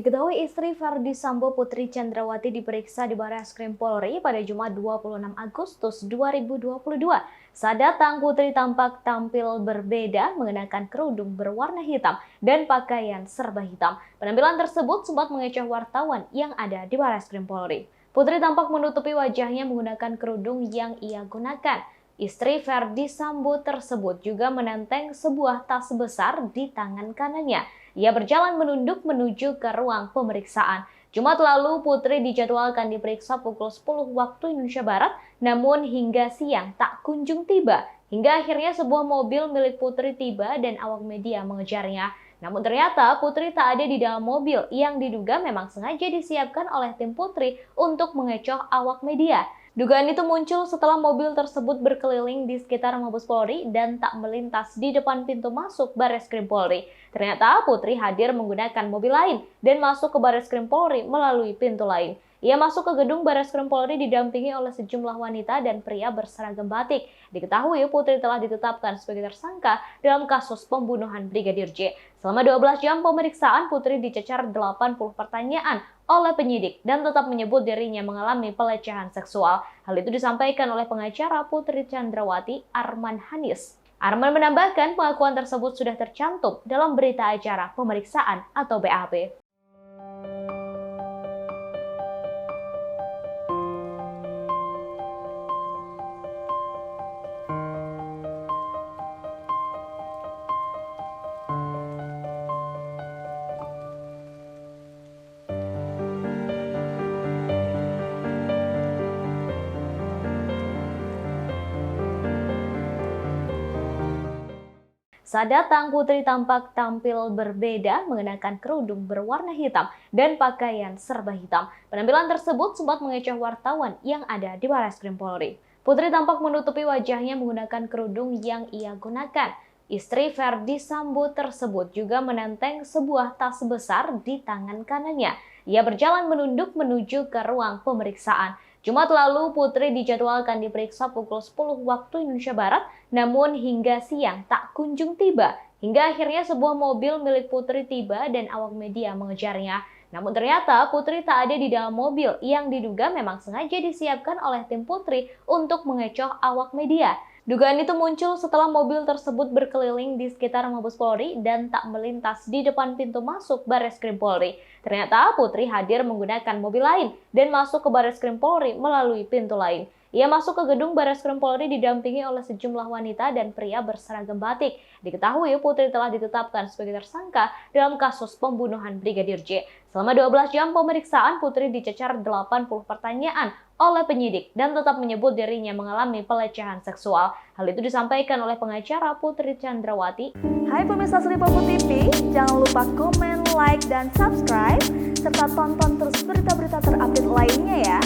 Diketahui istri Verdi Sambo Putri Chandrawati diperiksa di Barreskrim Polri pada Jumat 26 Agustus 2022. Saat datang, Putri tampak tampil berbeda mengenakan kerudung berwarna hitam dan pakaian serba hitam. Penampilan tersebut sempat mengecoh wartawan yang ada di Barreskrim Polri. Putri tampak menutupi wajahnya menggunakan kerudung yang ia gunakan. Istri Verdi Sambo tersebut juga menenteng sebuah tas besar di tangan kanannya. Ia berjalan menunduk menuju ke ruang pemeriksaan. Jumat lalu, Putri dijadwalkan diperiksa pukul 10 waktu Indonesia Barat, namun hingga siang tak kunjung tiba. Hingga akhirnya sebuah mobil milik Putri tiba dan awak media mengejarnya. Namun ternyata Putri tak ada di dalam mobil yang diduga memang sengaja disiapkan oleh tim Putri untuk mengecoh awak media. Dugaan itu muncul setelah mobil tersebut berkeliling di sekitar Mabes Polri dan tak melintas di depan pintu masuk Barreskrim Polri. Ternyata Putri hadir menggunakan mobil lain dan masuk ke Barreskrim Polri melalui pintu lain. Ia masuk ke gedung Barreskrim Polri didampingi oleh sejumlah wanita dan pria berseragam batik. Diketahui Putri telah ditetapkan sebagai tersangka dalam kasus pembunuhan Brigadir J. Selama 12 jam pemeriksaan, Putri dicecar 80 pertanyaan oleh penyidik dan tetap menyebut dirinya mengalami pelecehan seksual. Hal itu disampaikan oleh pengacara Putri Chandrawati, Arman Hanis. Arman menambahkan pengakuan tersebut sudah tercantum dalam berita acara pemeriksaan atau BAP. Saat datang, Putri tampak tampil berbeda mengenakan kerudung berwarna hitam dan pakaian serba hitam. Penampilan tersebut sempat mengecoh wartawan yang ada di Barreskrim Polri. Putri tampak menutupi wajahnya menggunakan kerudung yang ia gunakan. Istri Verdi Sambo tersebut juga menenteng sebuah tas besar di tangan kanannya. Ia berjalan menunduk menuju ke ruang pemeriksaan. Jumat lalu, Putri dijadwalkan diperiksa pukul 10 waktu Indonesia Barat, namun hingga siang tak kunjung tiba. Hingga akhirnya sebuah mobil milik Putri tiba dan awak media mengejarnya. Namun ternyata Putri tak ada di dalam mobil yang diduga memang sengaja disiapkan oleh tim Putri untuk mengecoh awak media. Dugaan itu muncul setelah mobil tersebut berkeliling di sekitar Mabes Polri dan tak melintas di depan pintu masuk Barreskrim Polri. Ternyata Putri hadir menggunakan mobil lain dan masuk ke Barreskrim Polri melalui pintu lain. Ia masuk ke gedung Barreskrim Polri didampingi oleh sejumlah wanita dan pria berseragam batik. Diketahui Putri telah ditetapkan sebagai tersangka dalam kasus pembunuhan Brigadir J. Selama 12 jam pemeriksaan, Putri dicecar 80 pertanyaan oleh penyidik dan tetap menyebut dirinya mengalami pelecehan seksual. Hal itu disampaikan oleh pengacara Putri Chandrawati. Hai pemirsa Sripopo TV, jangan lupa komen, like, dan subscribe, serta tonton terus berita-berita terupdate lainnya ya.